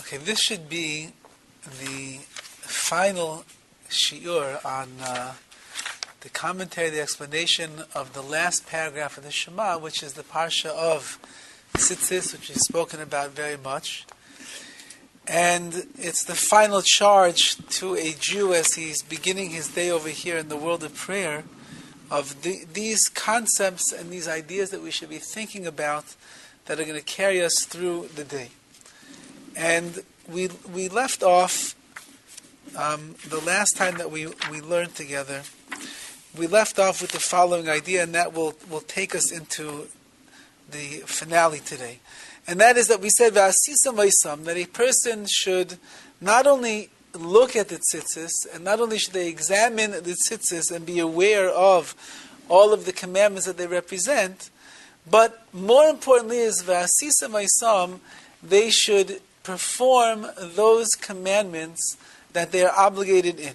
Okay, this should be the final shiur on the commentary, the explanation of the last paragraph of the Shema, which is the parsha of tzitzis, which we've spoken about very much. And it's the final charge to a Jew as he's beginning his day over here in the world of prayer, of these concepts and these ideas that we should be thinking about that are going to carry us through the day. And we left off the last time that we learned together. We left off with the following idea, and that will take us into the finale today. And that is that we said that a person should not only look at the tzitzis, and not only should they examine the tzitzis and be aware of all of the commandments that they represent, but more importantly is they should perform those commandments that they are obligated in.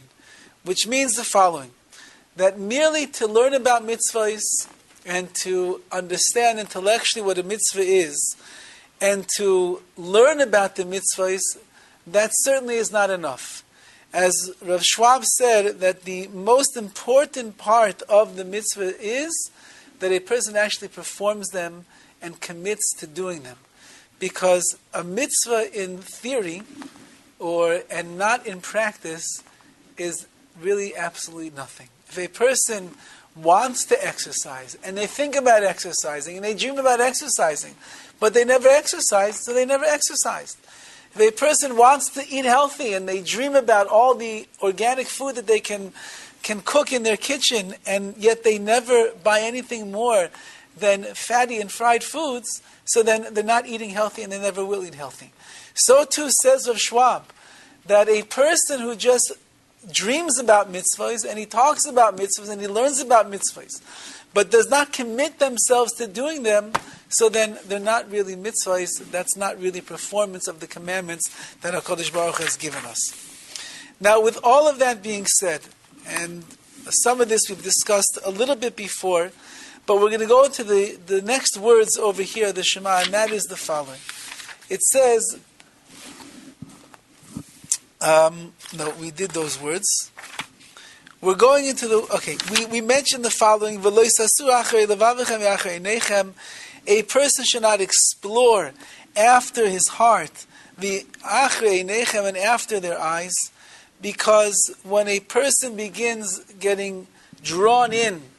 Which means the following, that merely to learn about mitzvahs and to understand intellectually what a mitzvah is, and to learn about the mitzvahs, that certainly is not enough. As Rav Schwab said, that the most important part of the mitzvah is that a person actually performs them and commits to doing them. Because a mitzvah in theory, and not in practice, is really absolutely nothing. If a person wants to exercise, and they think about exercising, and they dream about exercising, but they never exercised, so they never exercised. If a person wants to eat healthy, and they dream about all the organic food that they can cook in their kitchen, and yet they never buy anything more than fatty and fried foods, so then they're not eating healthy, and they never will eat healthy. So too says Rav Schwab, that a person who just dreams about mitzvahs, and he talks about mitzvahs, and he learns about mitzvahs, but does not commit themselves to doing them, so then they're not really mitzvahs. That's not really performance of the commandments that HaKadosh Baruch Hu has given us. Now, with all of that being said, and some of this we've discussed a little bit before, but we're going to go into the next words over here, the Shema, and that is the following. It says, no, we did those words. We're going into we mentioned the following, a person should not explore after his heart, the and after their eyes, because when a person begins getting drawn in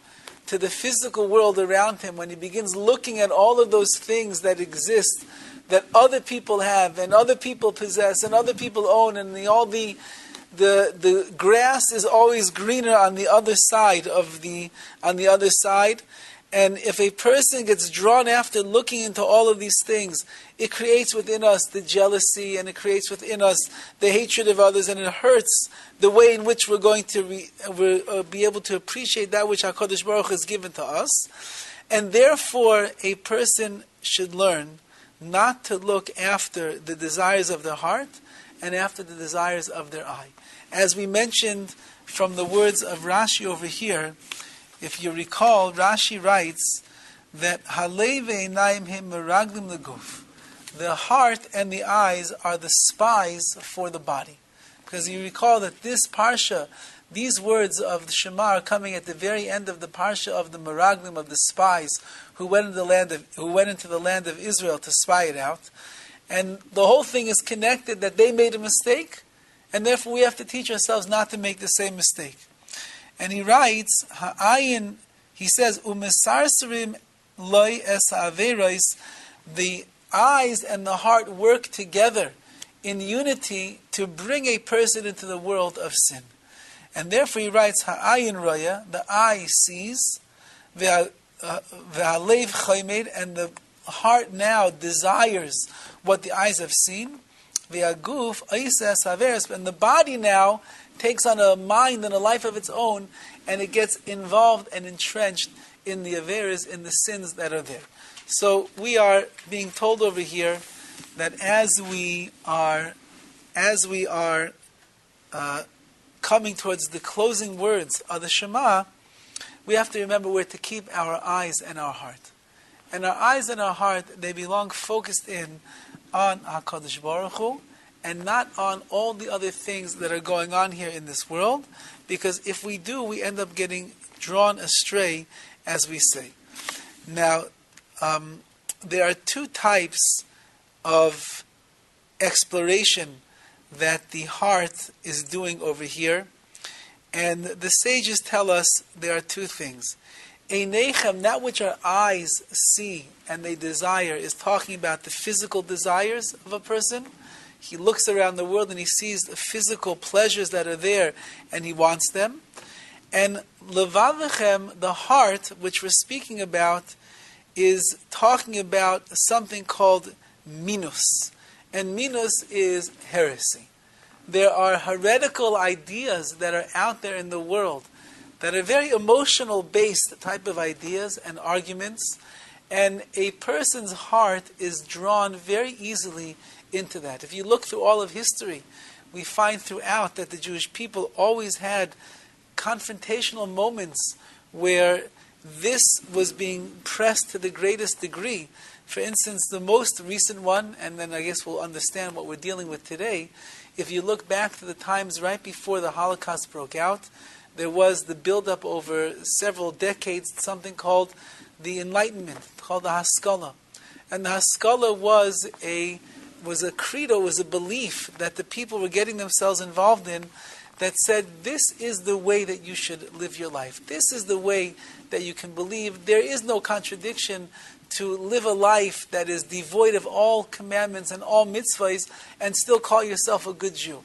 to the physical world around him, when he begins looking at all of those things that exist, that other people have, and other people possess, and other people own, and the grass is always greener on the other side And if a person gets drawn after looking into all of these things, it creates within us the jealousy, and it creates within us the hatred of others, and it hurts the way in which we're going to be able to appreciate that which HaKadosh Baruch Hu has given to us. And therefore, a person should learn not to look after the desires of their heart and after the desires of their eye. As we mentioned from the words of Rashi over here, if you recall, Rashi writes that Halev ve'einayim hem meraglim leguf. The heart and the eyes are the spies for the body. Because you recall that this parsha, these words of the Shema are coming at the very end of the parsha of the meraglim, of the spies who went into the land of Israel to spy it out. And the whole thing is connected that they made a mistake, and therefore we have to teach ourselves not to make the same mistake. And he writes, Ha'ayin, he says, Umesarsarim loy es ha'averos, the eyes and the heart work together in unity to bring a person into the world of sin. And therefore he writes, Ha'ayin roya, the eye sees, ve'alev chaymed, and the heart now desires what the eyes have seen, ve'aguf oises ha'averos, and the body now takes on a mind and a life of its own, and it gets involved and entrenched in the averas, in the sins that are there. So we are being told over here that as we are coming towards the closing words of the Shema, we have to remember where to keep our eyes and our heart. And our eyes and our heart, they belong focused in on HaKadosh Baruch Hu, and not on all the other things that are going on here in this world, because if we do, we end up getting drawn astray, as we say. Now, there are two types of exploration that the heart is doing over here, and the sages tell us there are two things. Einechem, that which our eyes see and they desire, is talking about the physical desires of a person. He looks around the world and he sees the physical pleasures that are there and he wants them. And levavechem, the heart, which we're speaking about, is talking about something called minus. And minus is heresy. There are heretical ideas that are out there in the world that are very emotional-based type of ideas and arguments, and a person's heart is drawn very easily into that. If you look through all of history, we find throughout that the Jewish people always had confrontational moments where this was being pressed to the greatest degree. For instance, the most recent one, and then I guess we'll understand what we're dealing with today, if you look back to the times right before the Holocaust broke out, there was the build-up over several decades, something called the Enlightenment, called the Haskalah. And the Haskalah was a credo, was a belief that the people were getting themselves involved in, that said, this is the way that you should live your life. This is the way that you can believe. There is no contradiction to live a life that is devoid of all commandments and all mitzvahs and still call yourself a good Jew.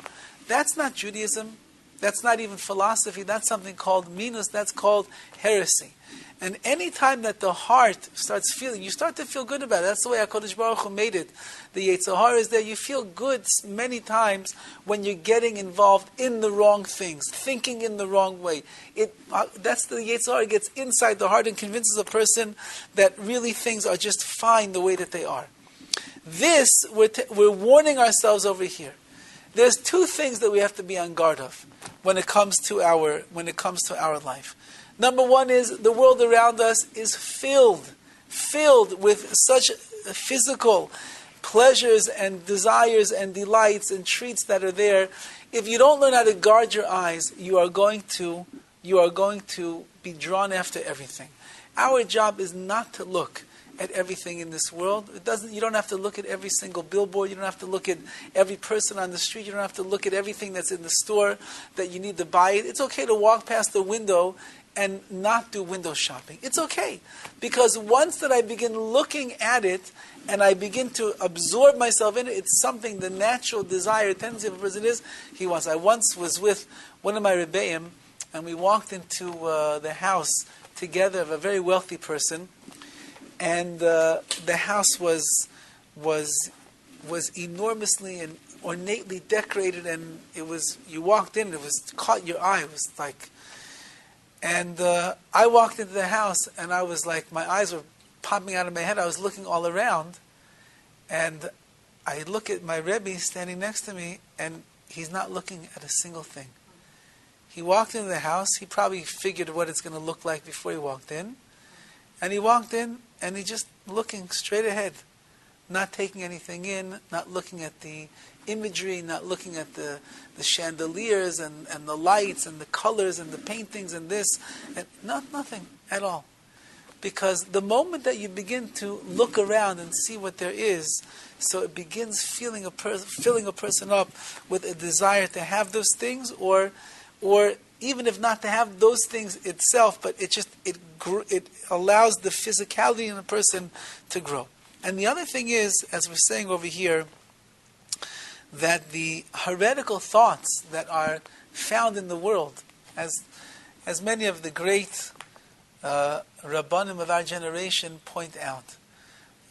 That's not Judaism. That's not even philosophy. That's something called minus. That's called heresy. And any time that the heart starts feeling, you start to feel good about it. That's the way HaKadosh Baruch Hu made it. The Yetzer Hara is there. You feel good many times when you're getting involved in the wrong things, thinking in the wrong way. That's the Yetzer Hara gets inside the heart and convinces a person that really things are just fine the way that they are. This, we're warning ourselves over here. There's two things that we have to be on guard of when it comes to our life. Number one is the world around us is filled with such physical pleasures and desires and delights and treats that are there. If you don't learn how to guard your eyes, you are going to be drawn after everything. Our job is not to look at everything in this world. You don't have to look at every single billboard. You don't have to look at every person on the street. You don't have to look at everything that's in the store that you need to buy. It's okay to walk past the window and not do window shopping. It's okay. Because once that I begin looking at it and I begin to absorb myself in it, it's something, the natural desire, tendency of a person is, he wants. I once was with one of my Rebbeim and we walked into the house together of a very wealthy person, and the house was enormously and ornately decorated, and you walked in, it was caught your eye. It was like, and I walked into the house, and I was like, my eyes were popping out of my head. I was looking all around, and I look at my Rebbe standing next to me, and he's not looking at a single thing. He walked into the house. He probably figured what it's going to look like before he walked in. And he walked in, and he just looking straight ahead, not taking anything in, not looking at the imagery, not looking at the chandeliers and the lights and the colors and the paintings and this, and nothing at all. Because the moment that you begin to look around and see what there is, so it begins filling a person up with a desire to have those things, or even if not to have those things itself, but it allows the physicality in a person to grow. And the other thing is, as we're saying over here, that the heretical thoughts that are found in the world, as many of the great Rabbanim of our generation point out,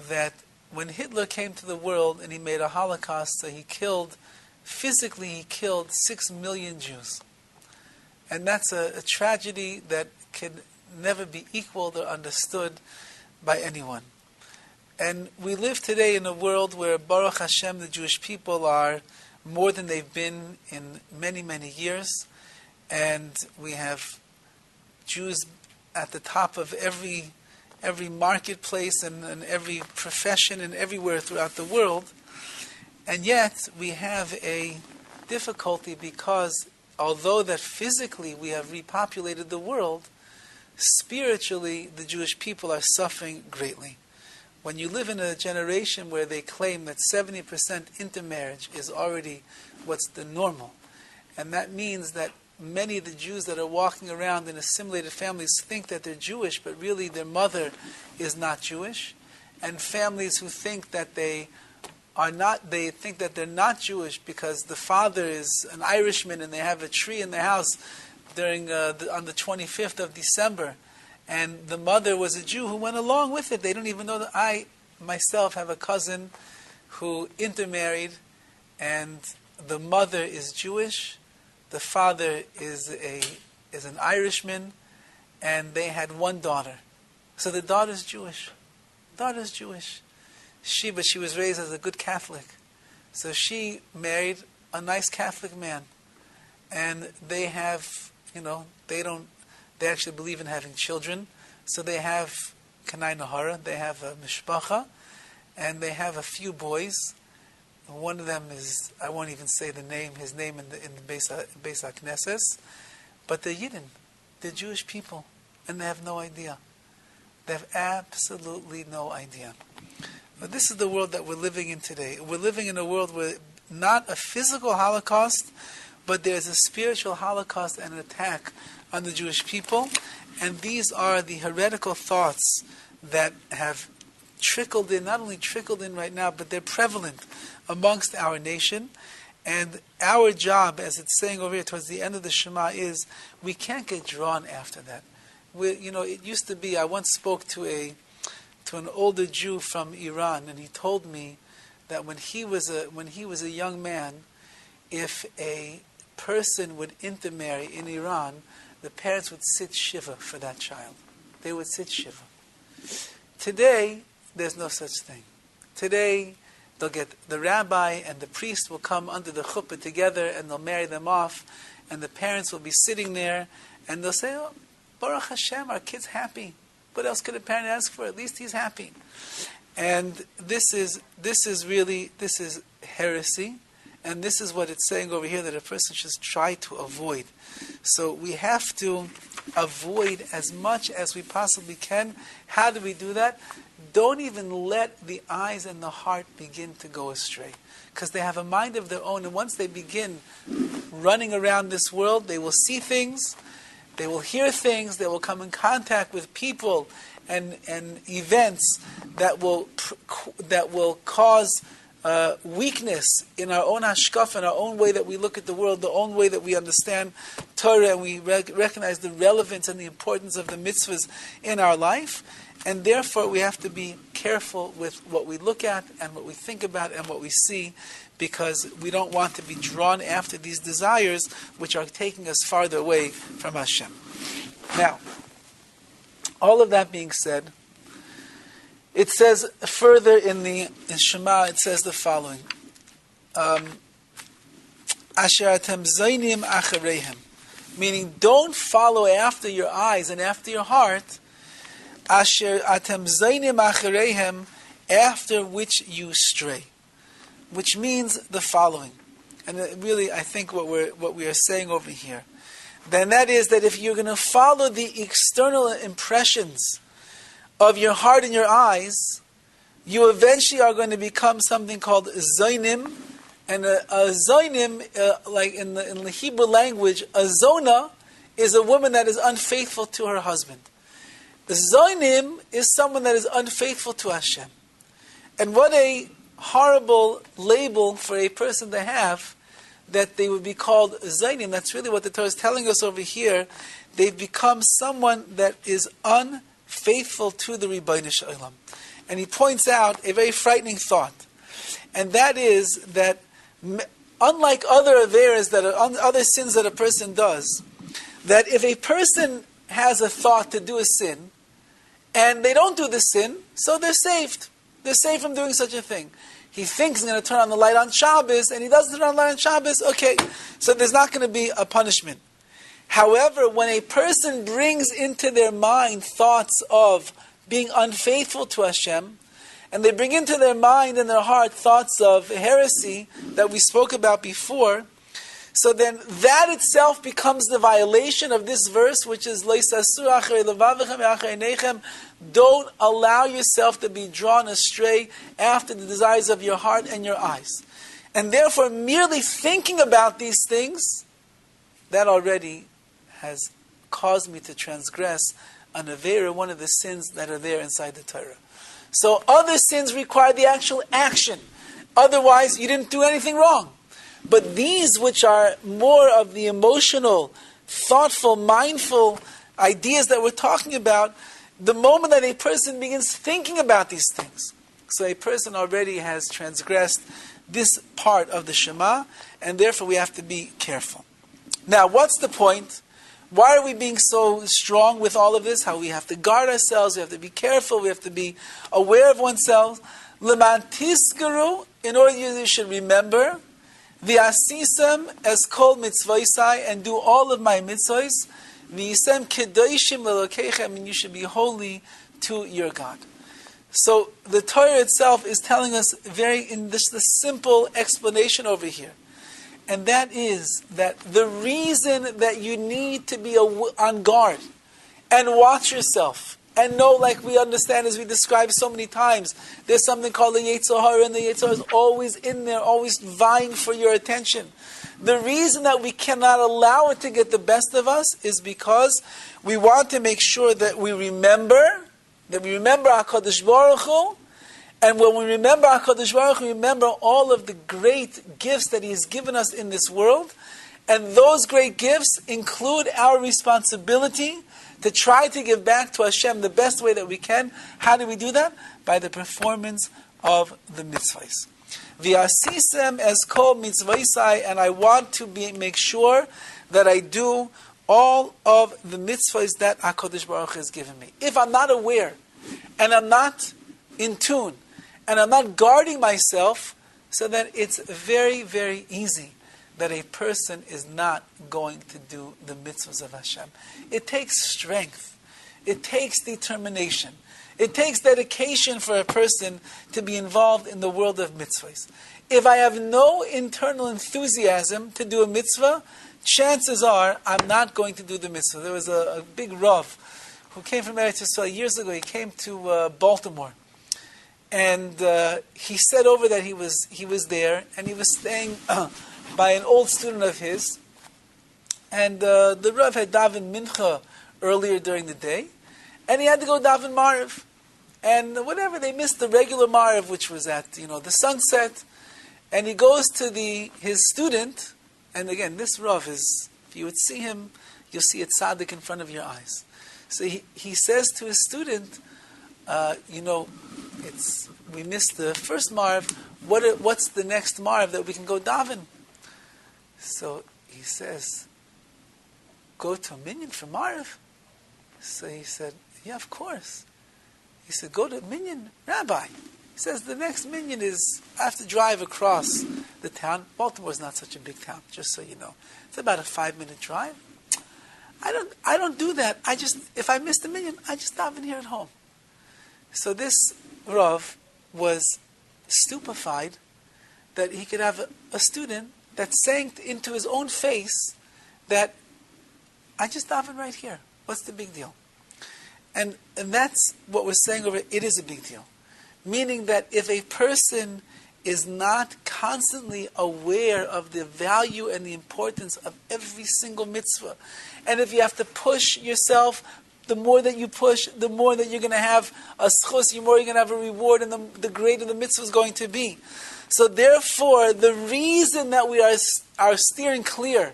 that when Hitler came to the world and he made a Holocaust, so he physically killed 6 million Jews. And that's a tragedy that can never be equaled or understood by anyone. And we live today in a world where, Baruch Hashem, the Jewish people are more than they've been in many, many years. And we have Jews at the top of every marketplace and every profession and everywhere throughout the world. And yet we have a difficulty because although that physically we have repopulated the world, spiritually the Jewish people are suffering greatly. When you live in a generation where they claim that 70% intermarriage is already what's the normal, and that means that many of the Jews that are walking around in assimilated families think that they're Jewish, but really their mother is not Jewish, and families who think that they think that they're not Jewish because the father is an Irishman and they have a tree in their house on the 25th of December, and the mother was a Jew who went along with it. They don't even know that. I myself have a cousin who intermarried, and the mother is Jewish, the father is an Irishman, and they had one daughter. So the daughter's Jewish. Daughter's Jewish. But she was raised as a good Catholic. So she married a nice Catholic man. And they have, they actually believe in having children. So they have Kanai Nahara, they have a mishpacha, and they have a few boys. One of them is, I won't even say the name, his name in the Beis HaKnesses, but they're Yidden. They're Jewish people, and they have no idea. They have absolutely no idea. But this is the world that we're living in today. We're living in a world where not a physical Holocaust, but there's a spiritual Holocaust and an attack on the Jewish people. And these are the heretical thoughts that have trickled in, not only trickled in right now, but they're prevalent amongst our nation. And our job, as it's saying over here towards the end of the Shema, is we can't get drawn after that. It used to be, I once spoke to an older Jew from Iran, and he told me that when he was a young man, if a person would intermarry in Iran, the parents would sit shiva for that child. They would sit shiva. Today, there's no such thing. Today, they'll get the rabbi and the priest will come under the chuppah together, and they'll marry them off, and the parents will be sitting there, and they'll say, "Oh, Baruch Hashem, our kid's happy. What else could a parent ask for? At least he's happy." And this is heresy, and this is what it's saying over here that a person should try to avoid. So we have to avoid as much as we possibly can. How do we do that? Don't even let the eyes and the heart begin to go astray, because they have a mind of their own, and once they begin running around this world, they will see things, they will hear things, they will come in contact with people and events that will cause weakness in our own hashkaf, in our own way that we look at the world, the own way that we understand Torah, and we recognize the relevance and the importance of the mitzvahs in our life. And therefore we have to be careful with what we look at and what we think about and what we see, because we don't want to be drawn after these desires which are taking us farther away from Hashem. Now, all of that being said, it says further in Shema, it says the following. Asher atem zaynim achareihem. Meaning, don't follow after your eyes and after your heart. Asher atem zaynim achareihem, after which you stray. Which means the following. And really, I think what we are saying over here, then that is that if you're going to follow the external impressions of your heart and your eyes, you eventually are going to become something called zaynim. And a zaynim, like in the Hebrew language, a zona is a woman that is unfaithful to her husband. Zaynim is someone that is unfaithful to Hashem. And what a horrible label for a person to have, that they would be called zaynim. That's really what the Torah is telling us over here. They've become someone that is unfaithful to the Ribbono Shel Olam. And he points out a very frightening thought. And that is that unlike other averas, other sins that a person does, that if a person has a thought to do a sin, and they don't do the sin, so they're saved. They're saved from doing such a thing. He thinks he's going to turn on the light on Shabbos, and he doesn't turn on the light on Shabbos, okay, so there's not going to be a punishment. However, when a person brings into their mind thoughts of being unfaithful to Hashem, and they bring into their mind and their heart thoughts of heresy that we spoke about before, so then that itself becomes the violation of this verse, which is don't allow yourself to be drawn astray after the desires of your heart and your eyes. And therefore, merely thinking about these things, that already has caused me to transgress an avera, one of the sins that are there inside the Torah. So other sins require the actual action. Otherwise, you didn't do anything wrong. But these, which are more of the emotional, thoughtful, mindful ideas that we're talking about, the moment that a person begins thinking about these things, so a person already has transgressed this part of the Shema, and therefore we have to be careful. Now, what's the point? Why are we being so strong with all of this? How we have to guard ourselves, we have to be careful, we have to be aware of oneself. Leman tisgaru, in order you should remember, v'asisem es kol mitzvosai, and do all of my mitzvos, v'yisem kedoshim lelokeichem, and you should be holy to your God. So the Torah itself is telling us in this the simple explanation over here. And that is that the reason that you need to be on guard and watch yourself and know, like we understand as we described so many times, there's something called the Yetzer Hara, and the Yetzer Hara is always in there, always vying for your attention. The reason that we cannot allow it to get the best of us is because we want to make sure that we remember HaKadosh Baruch Hu. And when we remember HaKadosh Baruch Hu, we remember all of the great gifts that He has given us in this world. And those great gifts include our responsibility to try to give back to Hashem the best way that we can. How do we do that? By the performance of the mitzvahs. V'asisem es kol mitzvahsai, and I want to make sure that I do all of the mitzvahs that HaKadosh Baruch Hu has given me. If I'm not aware, and I'm not in tune, and I'm not guarding myself, so then it's very, very easy that a person is not going to do the mitzvahs of Hashem. It takes strength. It takes determination. It takes dedication for a person to be involved in the world of mitzvahs. If I have no internal enthusiasm to do a mitzvah, chances are I'm not going to do the mitzvah. There was a big Rav who came from Eretz Yisrael years ago. He came to Baltimore. And he said over that he was there, and he was staying by an old student of his. And the Rav had daven mincha earlier during the day, and he had to go daven Mariv. And whatever, they missed the regular Mariv, which was at the sunset. And he goes to his student, and again, this Rav is, if you would see him, you'll see a tzaddik in front of your eyes. So he says to his student, we missed the first Marv. What's the next Marv that we can go daven? So he says, go to a minyan for Marv. So he said, yeah, of course. He said, go to a minyan, Rabbi. He says, the next minyan is, I have to drive across the town. Baltimore is not such a big town, just so you know. It's about a 5-minute drive. I don't do that. If I miss the minyan, I just daven here at home. So this Rav was stupefied that he could have a student that's saying into his own face that I just daven right here. What's the big deal? And that's what we're saying over it is a big deal. Meaning that if a person is not constantly aware of the value and the importance of every single mitzvah, and if you have to push yourself, the more that you push, the more that you're going to have a schus, the more you're going to have a reward, and the greater the mitzvah is going to be. So therefore, the reason that we are steering clear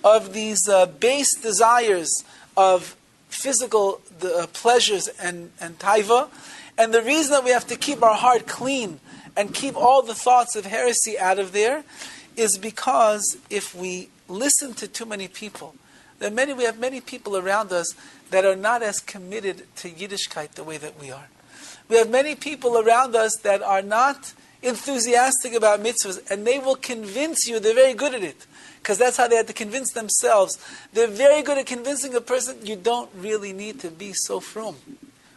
of these base desires of physical pleasures and taiva, and the reason that we have to keep our heart clean and keep all the thoughts of heresy out of there, is because if we listen to too many people, we have many people around us that are not as committed to Yiddishkeit the way that we are. We have many people around us that are not enthusiastic about mitzvahs, and they will convince you they're very good at it, because that's how they had to convince themselves. They're very good at convincing a person, you don't really need to be so frum.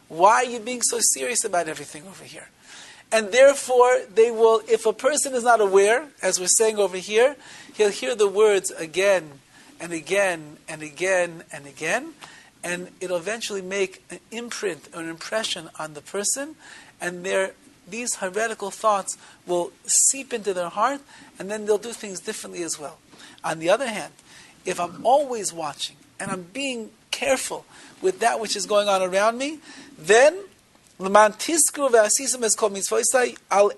Why are you being so serious about everything over here? And therefore, they will, if a person is not aware, as we're saying over here, he'll hear the words again and again and again and again, and it'll eventually make an imprint or an impression on the person, and these heretical thoughts will seep into their heart, and then they'll do things differently as well. On the other hand, if I'm always watching, and I'm being careful with that which is going on around me, then I'll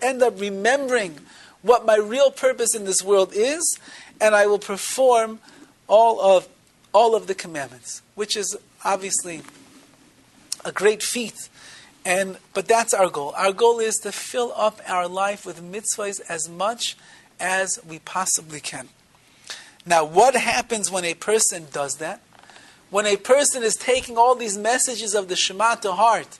end up remembering what my real purpose in this world is, and I will perform all of the commandments, which is obviously a great feat. But that's our goal. Our goal is to fill up our life with mitzvahs as much as we possibly can. Now, what happens when a person does that? When a person is taking all these messages of the Shema to heart,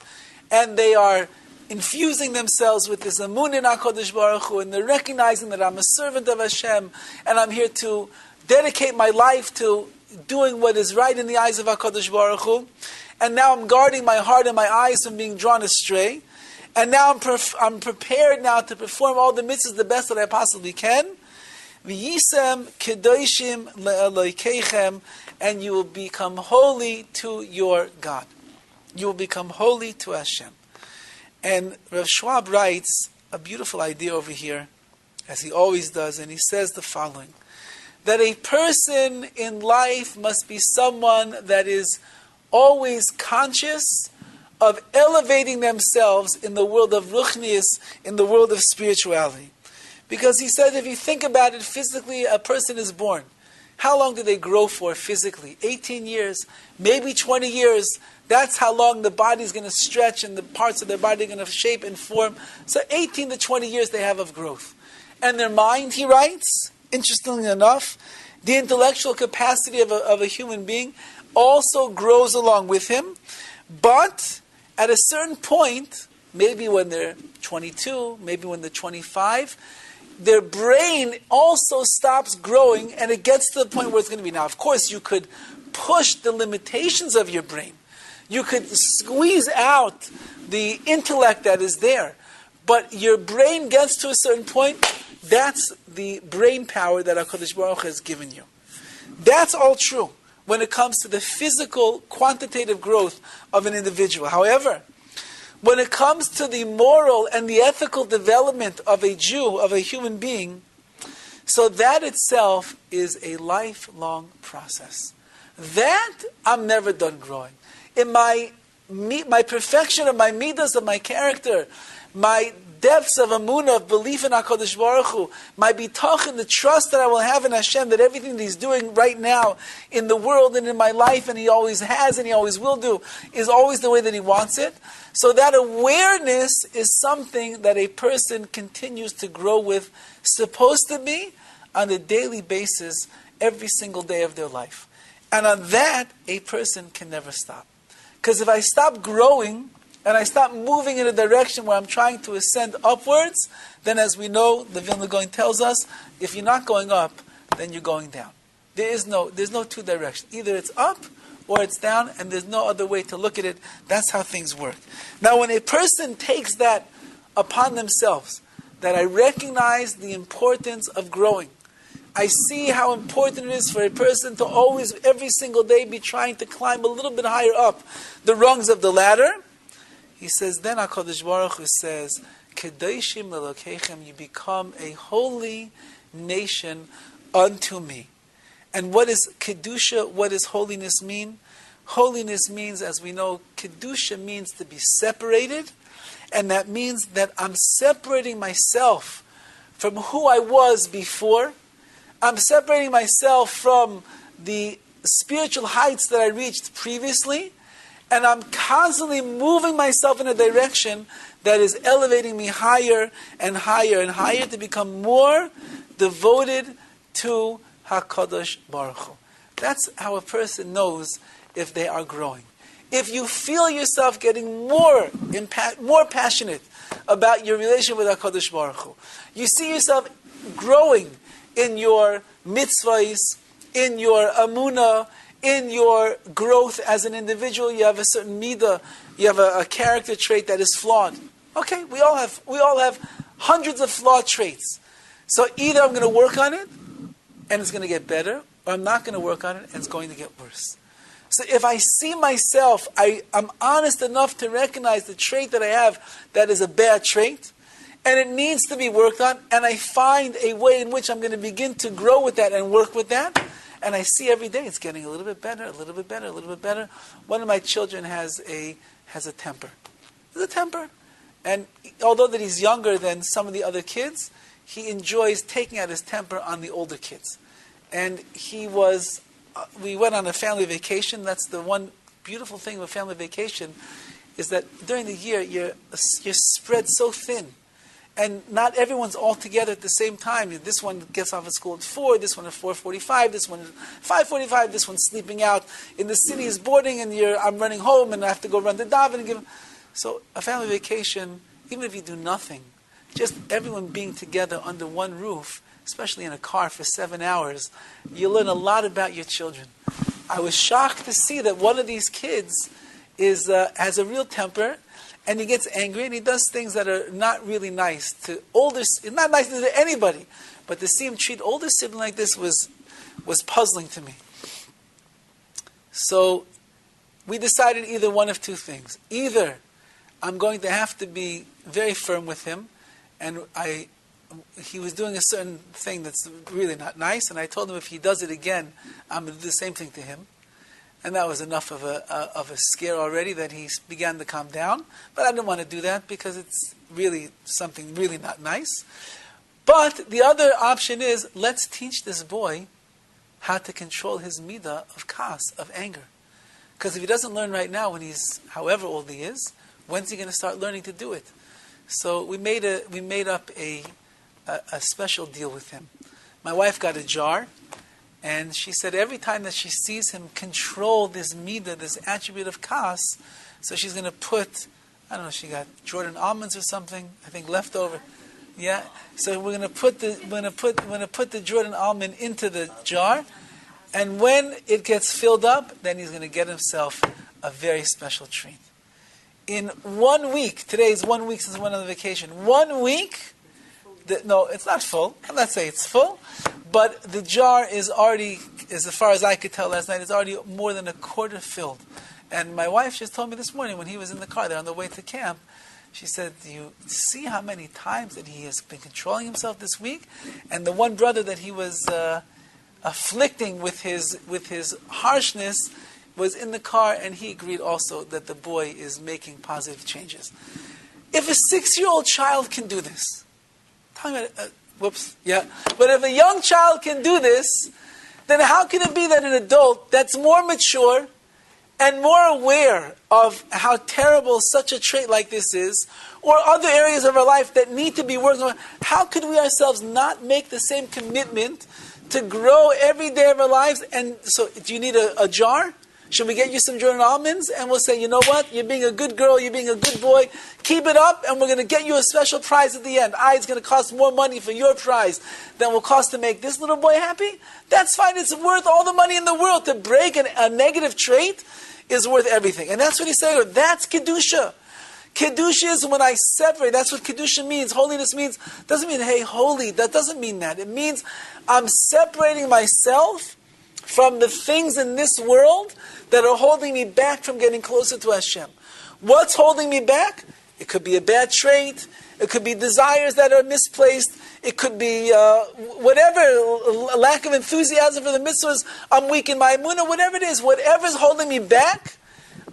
and they are infusing themselves with this amun in HaKadosh Baruch Hu, and they're recognizing that I'm a servant of Hashem, and I'm here to dedicate my life to doing what is right in the eyes of HaKadosh Baruch Hu, and now I'm guarding my heart and my eyes from being drawn astray, and now I'm prepared now to perform all the mitzvahs the best that I possibly can. V'yisem kedoshim le'elokeichem, and you will become holy to your God. You will become holy to Hashem. And Rav Schwab writes a beautiful idea over here, as he always does, and he says the following: that a person in life must be someone that is always conscious of elevating themselves in the world of ruchnius, in the world of spirituality. Because he said, if you think about it, physically, a person is born. How long do they grow for physically? 18 years, maybe 20 years. That's how long the body is going to stretch and the parts of their body are going to shape and form. So 18 to 20 years they have of growth. And their mind, he writes, interestingly enough, the intellectual capacity of a human being also grows along with him. But at a certain point, maybe when they're 22, maybe when they're 25, their brain also stops growing, and it gets to the point where it's going to be. Now, of course, you could push the limitations of your brain. You could squeeze out the intellect that is there. But your brain gets to a certain point. That's the brain power that HaKadosh Baruch Hu has given you. That's all true when it comes to the physical, quantitative growth of an individual. However, when it comes to the moral and the ethical development of a Jew, of a human being, so that itself is a lifelong process. That I'm never done growing. In my perfection of my midas, of my character, my depths of amunah, of belief in HaKadosh Baruch Hu, my bitachon, the trust that I will have in Hashem, that everything that He's doing right now in the world and in my life, and He always has and He always will do, is always the way that He wants it. So that awareness is something that a person continues to grow with, supposed to be, on a daily basis, every single day of their life. And on that, a person can never stop. Because if I stop growing, and I stop moving in a direction where I'm trying to ascend upwards, then as we know, the Vilna Gaon tells us, if you're not going up, then you're going down. There's no two directions. Either it's up or it's down, and there's no other way to look at it. That's how things work. Now, when a person takes that upon themselves, that I recognize the importance of growing, I see how important it is for a person to always, every single day, be trying to climb a little bit higher up the rungs of the ladder. He says, then HaKadosh Baruch Hu says, Kedoshim lelokeichem, you become a holy nation unto me. And what is Kedusha, what does holiness mean? Holiness means, as we know, Kedusha means to be separated, and that means that I'm separating myself from who I was before. I'm separating myself from the spiritual heights that I reached previously, and I'm constantly moving myself in a direction that is elevating me higher and higher and higher to become more devoted to HaKadosh Baruch Hu. That's how a person knows if they are growing. If you feel yourself getting more passionate about your relationship with HaKadosh Baruch Hu, you see yourself growing in your mitzvahs, in your amunah, in your growth as an individual. You have a certain midah, you have a character trait that is flawed. Okay, we all have hundreds of flawed traits. So either I'm going to work on it, and it's going to get better, or I'm not going to work on it, and it's going to get worse. So if I see myself, I'm honest enough to recognize the trait that I have that is a bad trait, and it needs to be worked on, and I find a way in which I'm going to begin to grow with that and work with that, and I see every day it's getting a little bit better, a little bit better, a little bit better. One of my children has a temper. There's a temper. And although that he's younger than some of the other kids, he enjoys taking out his temper on the older kids. And we went on a family vacation. That's the one beautiful thing of a family vacation, is that during the year you're spread so thin. And not everyone's all together at the same time. This one gets off at school at 4, this one at 4:45, this one at 5:45, this one's sleeping out in the city, is boarding, and I'm running home and I have to go run the daven and give. So a family vacation, even if you do nothing, just everyone being together under one roof, especially in a car for 7 hours, you learn a lot about your children. I was shocked to see that one of these kids has a real temper, and he gets angry, and he does things that are not really nice to not nice to anybody. But to see him treat older sibling like this was puzzling to me. So we decided either one of two things. Either I'm going to have to be very firm with him, and he was doing a certain thing that's really not nice, and I told him if he does it again, I'm going to do the same thing to him. And that was enough of a scare already that he began to calm down. But I didn't want to do that because it's really something really not nice. But the other option is, let's teach this boy how to control his midah of kas, of anger. Because if he doesn't learn right now when he's however old he is, when's he going to start learning to do it? So we made up a special deal with him. My wife got a jar, and she said every time that she sees him control this midah, this attribute of kas, so she's going to put, I don't know, she got Jordan almonds or something, I think left over. Yeah. So we're going to put the Jordan almond into the jar, and when it gets filled up, then he's going to get himself a very special treat. In 1 week, today is 1 week since we went on the vacation. 1 week. No, it's not full. I'm not saying it's full, but the jar is already, as far as I could tell last night, it's already more than a quarter filled. And my wife just told me this morning when he was in the car, they're on the way to camp, she said, "Do you see how many times that he has been controlling himself this week?" And the one brother that he was afflicting with his harshness was in the car, and he agreed also that the boy is making positive changes. If a 6-year-old child can do this, but if a young child can do this, then how can it be that an adult that's more mature and more aware of how terrible such a trait like this is, or other areas of our life that need to be worked on, how could we ourselves not make the same commitment to grow every day of our lives? And so, do you need a jar? Should we get you some Jordan almonds? And we'll say, you know what? You're being a good girl, you're being a good boy. Keep it up, and we're going to get you a special prize at the end. It's going to cost more money for your prize than will cost to make this little boy happy. That's fine. It's worth all the money in the world. To break a negative trait is worth everything. And that's what he's saying. That's Kedusha. Kedusha is when I separate. That's what Kedusha means. Holiness means, doesn't mean, hey, holy. That doesn't mean that. It means I'm separating myself from the things in this world that are holding me back from getting closer to Hashem. What's holding me back? It could be a bad trait. It could be desires that are misplaced. It could be whatever, lack of enthusiasm for the mitzvahs. I'm weak in my emunah, whatever it is. Whatever's holding me back,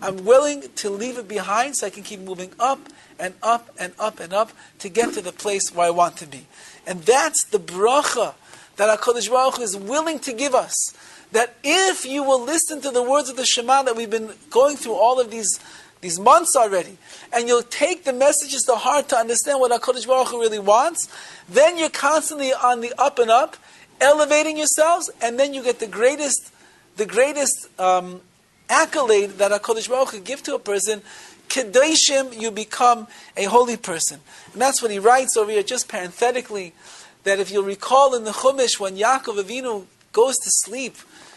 I'm willing to leave it behind so I can keep moving up and up and up and up to get to the place where I want to be. And that's the bracha that HaKadosh Baruch Hu is willing to give us. That if you will listen to the words of the Shema that we've been going through all of these months already, and you'll take the messages to heart to understand what HaKadosh Baruch Hu really wants, then you're constantly on the up and up, elevating yourselves, and then you get the greatest accolade that HaKadosh Baruch Hu give to a person. Kedoshim, you become a holy person. And that's what he writes over here, just parenthetically, that if you'll recall in the Chumash, when Yaakov Avinu goes to sleep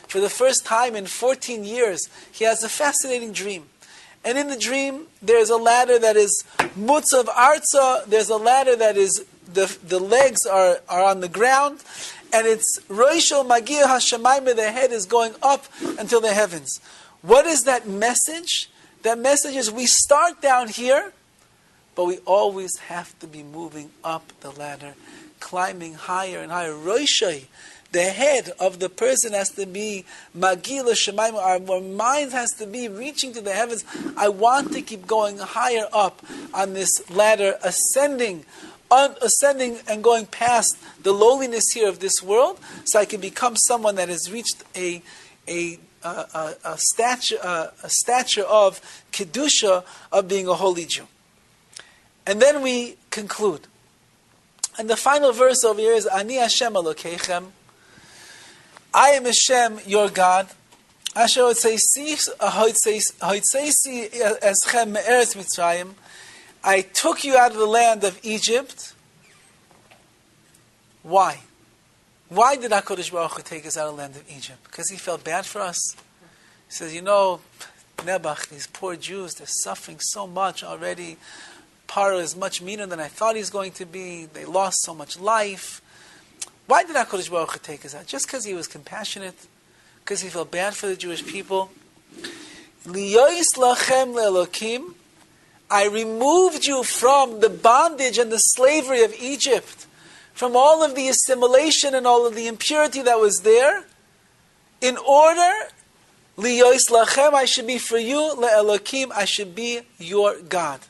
for the first time in 14 years, he has a fascinating dream. And in the dream, there's a ladder that is mutzav arza. There's a ladder that is, the legs are on the ground. And it's roishel magia hashemayim, the head is going up until the heavens. What is that message? That message is we start down here, but we always have to be moving up the ladder, climbing higher and higher. Roishai, the head of the person has to be magila shemayim. Our mind has to be reaching to the heavens. I want to keep going higher up on this ladder, ascending and going past the lowliness here of this world, so I can become someone that has reached a stature of kedusha, of being a holy Jew. And then we conclude. And the final verse over here is Ani Hashem Elokeichem. I am Hashem, your God. Asher hotzeisi eschem me'eretz Mitzrayim. I took you out of the land of Egypt. Why? Why did HaKadosh Baruch Hu take us out of the land of Egypt? Because He felt bad for us. He says, Nebuch, these poor Jews, they're suffering so much already. Paro is much meaner than I thought he's going to be. They lost so much life. Why did HaKadosh Baruch Hu take us out? Just because He was compassionate? Because He felt bad for the Jewish people? Liyois lachem le'elokim. I removed you from the bondage and the slavery of Egypt, from all of the assimilation and all of the impurity that was there, in order, liyois lachem, I should be for you, le'elokim, I should be your God.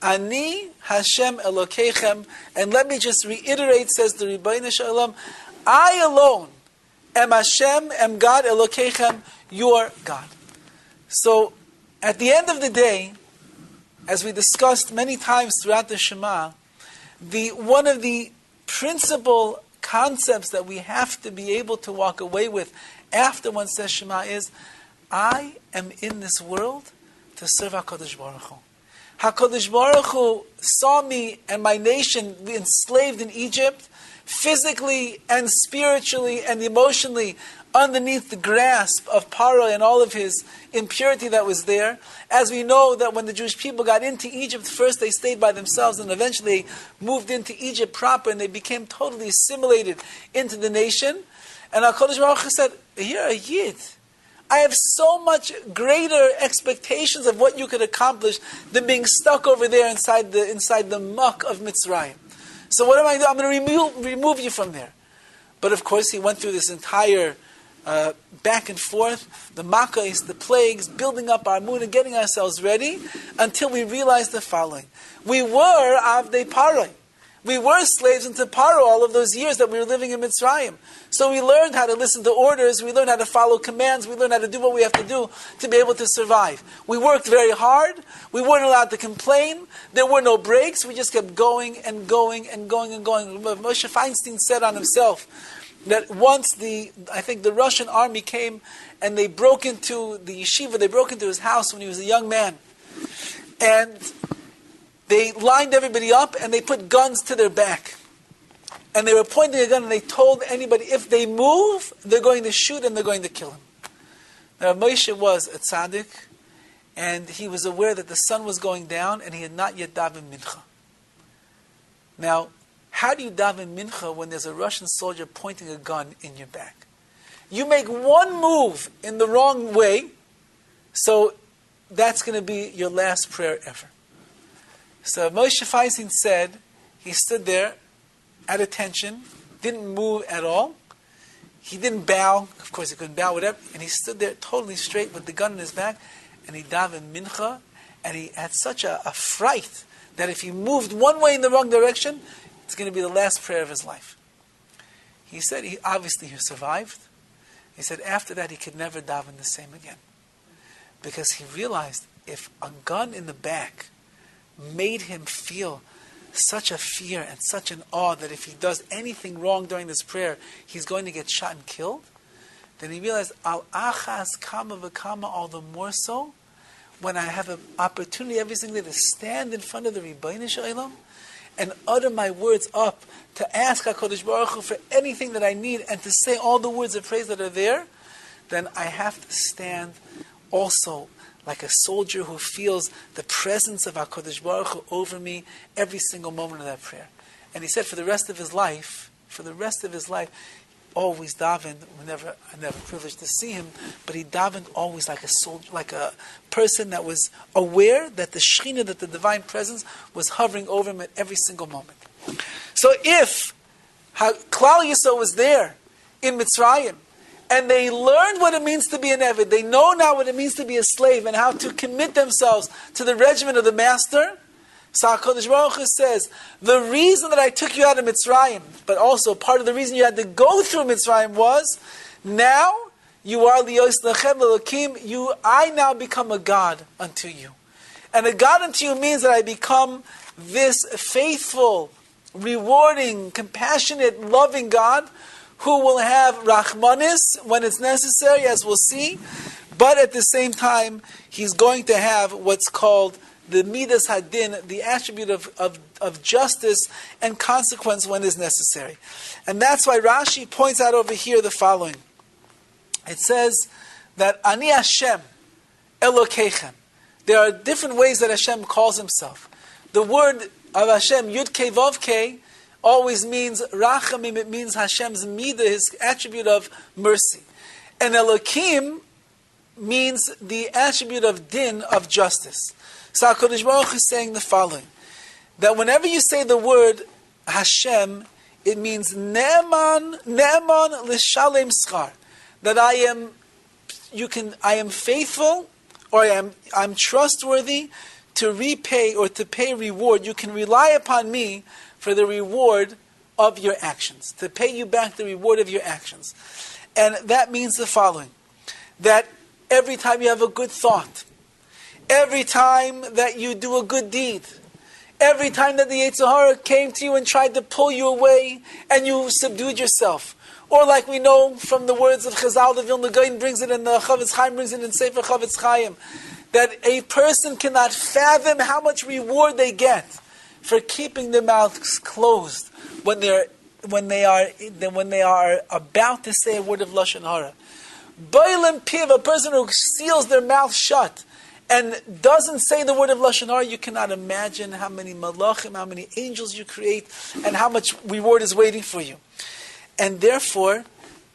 Ani Hashem Elokeichem, and let me just reiterate, says the Ribbono Shel Olam, I alone am Hashem, am God, Elokeichem, your God. So, at the end of the day, as we discussed many times throughout the Shema, one of the principal concepts that we have to be able to walk away with after one says Shema is, I am in this world to serve HaKadosh Baruch Hu. HaKadosh Baruch Hu saw me and my nation enslaved in Egypt, physically and spiritually and emotionally, underneath the grasp of Paro and all of his impurity that was there. As we know that when the Jewish people got into Egypt, first they stayed by themselves and eventually moved into Egypt proper and they became totally assimilated into the nation. And HaKadosh Baruch Hu said, you're a Yid. I have so much greater expectations of what you could accomplish than being stuck over there inside the muck of Mitzrayim. So what am I doing? I'm going to remove you from there. But of course he went through this entire back and forth, the makkahs, the plagues, building up our mood and getting ourselves ready until we realized the following. We were Avdei Paroi. We were slaves into Paro all of those years that we were living in Mitzrayim. So we learned how to listen to orders, we learned how to follow commands, we learned how to do what we have to do to be able to survive. We worked very hard, we weren't allowed to complain, there were no breaks, we just kept going and going and going and going. Moshe Feinstein said on himself that once the Russian army came and they broke into the yeshiva, they broke into his house when he was a young man. And they lined everybody up and they put guns to their back. And they were pointing a gun and they told anybody, if they move, they're going to shoot and they're going to kill him. Now Moshe was a tzaddik and he was aware that the sun was going down and he had not yet davened mincha. Now, how do you daven mincha when there's a Russian soldier pointing a gun in your back? You make one move in the wrong way, so that's going to be your last prayer ever. So Moshe Feinstein said, he stood there at attention, didn't move at all. He didn't bow, of course he couldn't bow, whatever, and he stood there totally straight with the gun in his back, and he davened mincha, and he had such a fright that if he moved one way in the wrong direction, it's going to be the last prayer of his life. He said he survived. He said after that he could never daven the same again. Because he realized if a gun in the back made him feel such a fear and such an awe that if he does anything wrong during this prayer, he's going to get shot and killed, then he realized, al achas kama v'kama, all the more so, when I have an opportunity every single day to stand in front of the Ribbono Shel Olam and utter my words up, to ask HaKadosh Baruch Hu for anything that I need and to say all the words of praise that are there, then I have to stand also like a soldier who feels the presence of HaKadosh Baruch Hu over me every single moment of that prayer. And he said for the rest of his life, always davened. I never privileged to see him, but he davened always like a soldier, like a person that was aware that the Shekhinah, that the divine presence was hovering over him at every single moment. So if Klal Yisrael was there in Mitzrayim, and they learned what it means to be an Eved, they know now what it means to be a slave and how to commit themselves to the regimen of the master. So HaKadosh Baruch Hu says, the reason that I took you out of Mitzrayim, but also part of the reason you had to go through Mitzrayim was, now you are Liyos Lechem Elokim, I now become a God unto you. And a God unto you means that I become this faithful, rewarding, compassionate, loving God who will have Rachmanis when it's necessary, as we'll see, but at the same time, he's going to have what's called the Midas Hadin, the attribute of justice and consequence when is necessary. And that's why Rashi points out over here the following. It says that Ani Hashem Elokeichem. There are different ways that Hashem calls himself. The word of Hashem, Yud Kei Vav Kei, always means Rachamim, it means Hashem's Midah, his attribute of mercy. And Elokim means the attribute of din, of justice. So HaKadosh Baruch Hu is saying the following, that whenever you say the word Hashem, it means Ne'eman l'shalem schar, that I am faithful, or I'm trustworthy to repay or to pay reward. You can rely upon me for the reward of your actions, to pay you back the reward of your actions. And that means the following, that every time you have a good thought, every time that you do a good deed, every time that the Yetzer Hara came to you and tried to pull you away and you subdued yourself, or like we know from the words of Chazal, the Vilna Gaon brings it in the Chavetz Chaim, brings it in Sefer Chavetz Chaim, that a person cannot fathom how much reward they get for keeping their mouths closed when they are about to say a word of lashon hara. Bailim piv, a person who seals their mouth shut and doesn't say the word of lashon hara, you cannot imagine how many malachim, how many angels you create, and how much reward is waiting for you. And therefore,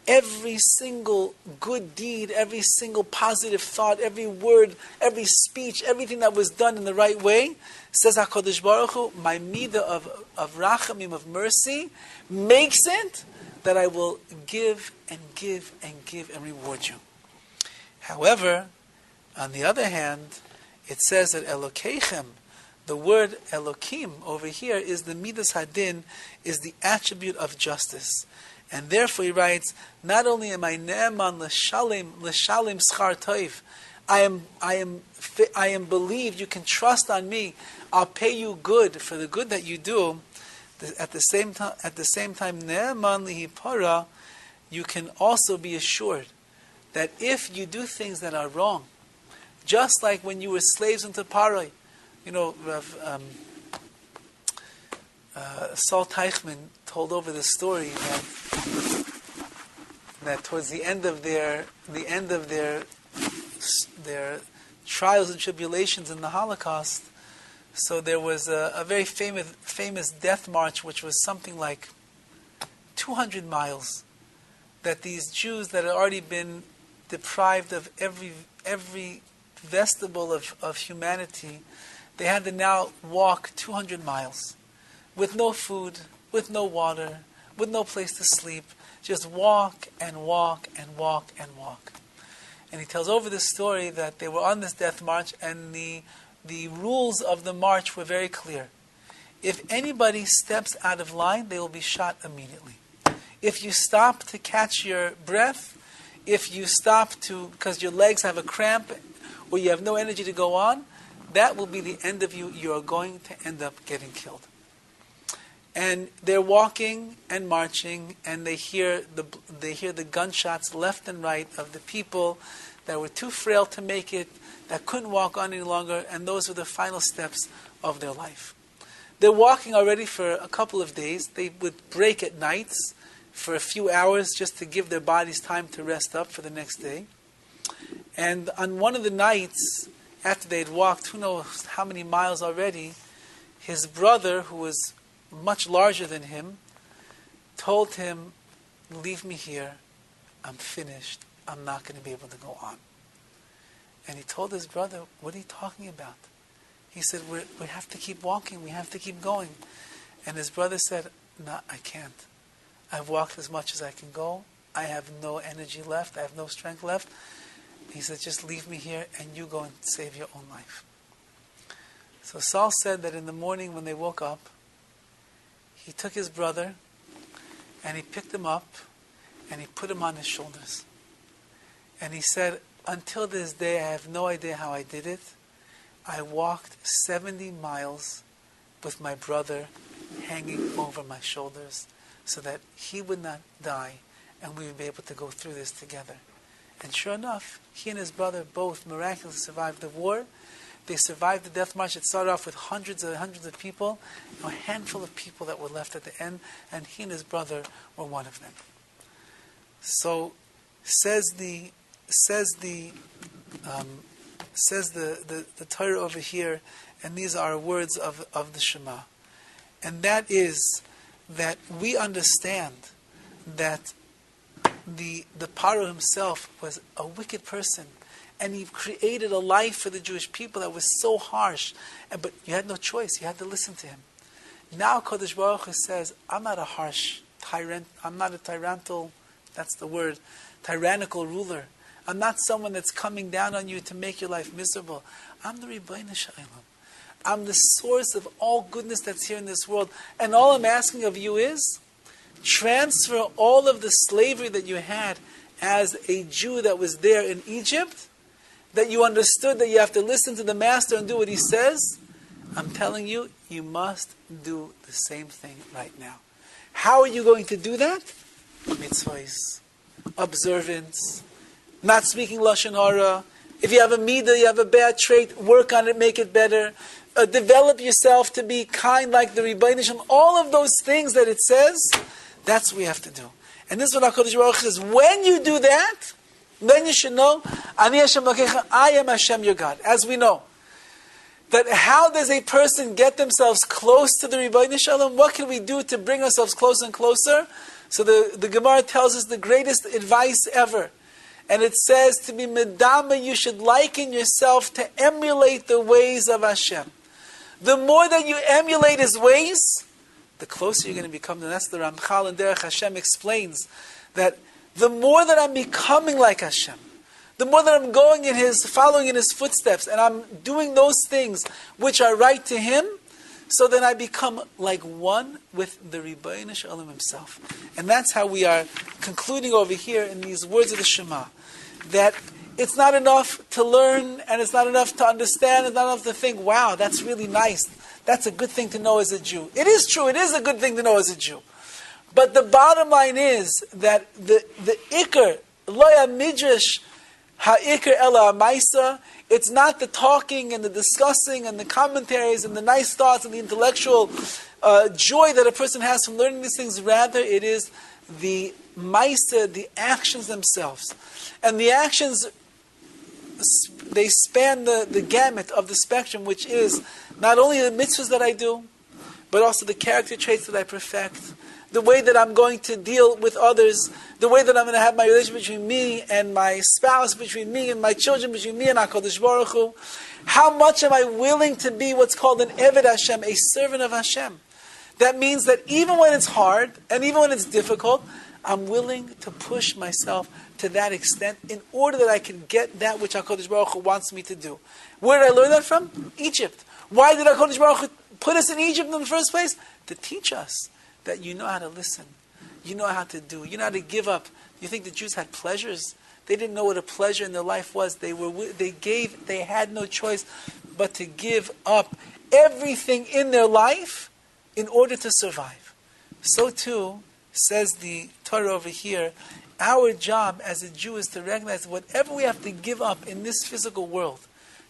every single good deed, every single positive thought, every word, every speech, everything that was done in the right way, says HaKadosh Baruch Hu, my midah of rachamim, of mercy, makes it that I will give and give and give and reward you. However, on the other hand, it says that Elokeichem, the word Elokim over here is the midas hadin, is the attribute of justice. And therefore he writes, not only am I ne'eman l'shalem schar toiv, I am believed, you can trust on me, I'll pay you good for the good that you do. At the same time, ne'eman lihipara, you can also be assured that if you do things that are wrong, just like when you were slaves into Paroi, Saul Teichman told over the story that towards the end of their trials and tribulations in the Holocaust, so there was a very famous death march, which was something like 200 miles, that these Jews that had already been deprived of every vestibule of humanity, they had to now walk 200 miles with no food, with no water, with no place to sleep, just walk and walk and walk and walk. And he tells over this story that they were on this death march, and the rules of the march were very clear. If anybody steps out of line, they will be shot immediately. If you stop to catch your breath, if you stop because your legs have a cramp or you have no energy to go on, that will be the end of you. You are going to end up getting killed. And they're walking and marching, and they hear the gunshots left and right of the people that were too frail to make it, that couldn't walk on any longer, and those were the final steps of their life. They're walking already for a couple of days. They would break at nights for a few hours just to give their bodies time to rest up for the next day. And on one of the nights, after they'd walked who knows how many miles already, his brother, who was much larger than him, told him, leave me here, I'm finished, I'm not going to be able to go on. And he told his brother, what are you talking about? He said, we have to keep walking, we have to keep going. And his brother said, no, I can't. I've walked as much as I can go, I have no energy left, I have no strength left. He said, just leave me here and you go and save your own life. So Saul said that in the morning when they woke up, he took his brother and he picked him up and he put him on his shoulders. And he said, until this day, I have no idea how I did it. I walked 70 miles with my brother hanging over my shoulders so that he would not die and we would be able to go through this together. And sure enough, he and his brother both miraculously survived the war. They survived the death march. It started off with hundreds and hundreds of people, a handful of people that were left at the end, and he and his brother were one of them. So says the Torah over here, and these are words of the Shema, and that is that we understand that the Paro himself was a wicked person, and he created a life for the Jewish people that was so harsh, but you had no choice, you had to listen to him. Now Kodesh Baruch Hu says, I'm not a harsh tyrant, I'm not a tyrannical, that's the word, tyrannical ruler. I'm not someone that's coming down on you to make your life miserable. I'm the Ribbono Shel Olam. I'm the source of all goodness that's here in this world. And all I'm asking of you is, transfer all of the slavery that you had as a Jew that was there in Egypt, that you understood that you have to listen to the master and do what he says. I'm telling you, you must do the same thing right now. How are you going to do that? Mitzvahs, observance, not speaking Lashon Hara. If you have a midah, you have a bad trait, work on it, make it better. Develop yourself to be kind like the Ribbono Shel Olam. All of those things that it says, that's what we have to do. And this is what HaKadosh Baruch Hu says. When you do that, then you should know, Ani Hashem Elokecha, I am Hashem your God. As we know, that how does a person get themselves close to the Ribbono Shel Olam? What can we do to bring ourselves closer and closer? So the Gemara tells us the greatest advice ever. And it says to be medama, you should liken yourself to emulate the ways of Hashem. The more that you emulate His ways, the closer you're going to become. And that's the Ramchal and Derech Hashem explains that the more that I'm becoming like Hashem, the more that I'm going in following in His footsteps, and I'm doing those things which are right to Him, so then I become like one with the Ribbono Shel Olam Himself. And that's how we are concluding over here in these words of the Shema. That it's not enough to learn, and it's not enough to understand, it's not enough to think, wow, that's really nice. That's a good thing to know as a Jew. It is true, it is a good thing to know as a Jew. But the bottom line is that the Iker, Loya Midrash, Ha'ikr Ela Amaisa, it's not the talking and the discussing and the commentaries and the nice thoughts and the intellectual joy that a person has from learning these things. Rather, it is the Maisa, the actions themselves. And the actions, they span the gamut of the spectrum, which is not only the mitzvahs that I do, but also the character traits that I perfect, the way that I'm going to deal with others, the way that I'm going to have my relationship between me and my spouse, between me and my children, between me and HaKadosh Baruch Hu. How much am I willing to be what's called an Eved Hashem, a servant of Hashem? That means that even when it's hard, and even when it's difficult, I'm willing to push myself to that extent in order that I can get that which HaKadosh Baruch Hu wants me to do. Where did I learn that from? Egypt. Why did HaKadosh Baruch Hu put us in Egypt in the first place? To teach us that you know how to listen, you know how to do, you know how to give up. You think the Jews had pleasures? They didn't know what a pleasure in their life was. They had no choice but to give up everything in their life in order to survive. So too, says the Torah over here, our job as a Jew is to recognize whatever we have to give up in this physical world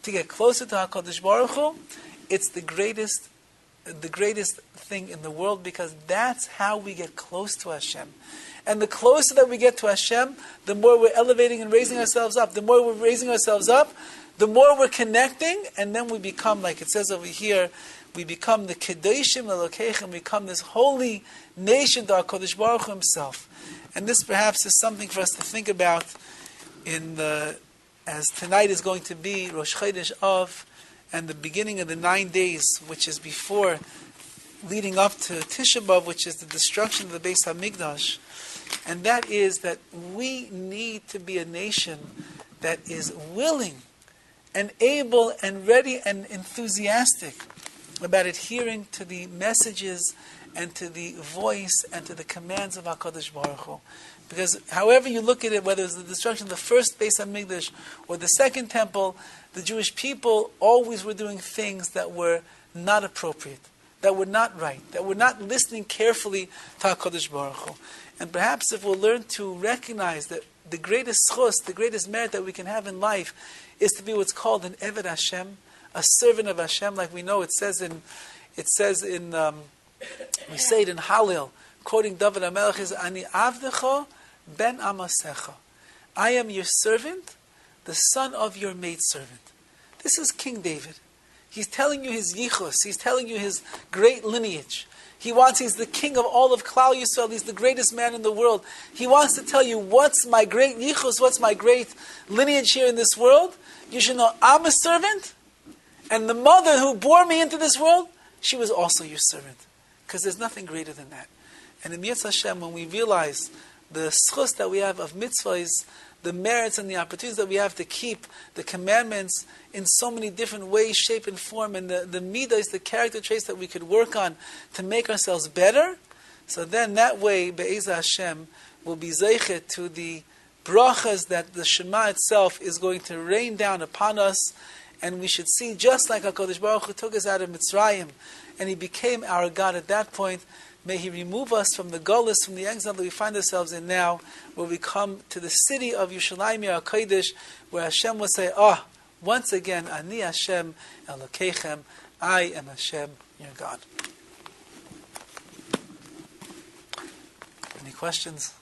to get closer to HaKadosh Baruch Hu, it's the greatest thing in the world, because that's how we get close to Hashem. And the closer that we get to Hashem, the more we're elevating and raising ourselves up. The more we're raising ourselves up, the more we're connecting, and then we become, like it says over here, we become the Kedoshim Elokeichem, we become this holy nation to our Kodesh Baruch Hu himself. And this perhaps is something for us to think about as tonight is going to be Rosh Chodesh Av, and the beginning of the 9 days, which is before, leading up to Tisha B'Av, which is the destruction of the Beis HaMikdash. And that is that we need to be a nation that is willing and able and ready and enthusiastic about adhering to the messages and to the voice and to the commands of HaKadosh Baruch Hu. Because however you look at it, whether it's the destruction of the first Beis HaMikdash or the second temple, the Jewish people always were doing things that were not appropriate, that were not right, that were not listening carefully to HaKadosh Baruch Hu. And perhaps if we'll learn to recognize that the greatest schus, the greatest merit that we can have in life is to be what's called an Eved Hashem, a servant of Hashem, like we know we say it in Hallel, quoting David HaMelech, is Ani Avdecha ben Amasecha. I am your servant, the son of your maidservant. This is King David. He's telling you his yichus. He's telling you his great lineage. He's the king of all of Klal Yisrael. He's the greatest man in the world. He wants to tell you, what's my great yichus, what's my great lineage here in this world? You should know I'm a servant, and the mother who bore me into this world, she was also your servant. Because there's nothing greater than that. And in Yetz Hashem, when we realize the schus that we have of mitzvahs, the merits and the opportunities that we have to keep the commandments in so many different ways, shape, and form, and the midas, the character traits that we could work on to make ourselves better, so then that way, Be'ezah Hashem, will be zeichet to the brachas that the Shema itself is going to rain down upon us, and we should see, just like HaKadosh Baruch Hu took us out of Mitzrayim, and He became our God at that point, may He remove us from the gullus, from the exile that we find ourselves in now, where we come to the city of Yerushalayim HaKodesh, where Hashem will say, once again, Ani Hashem Elokeichem, I am Hashem, your God. Any questions?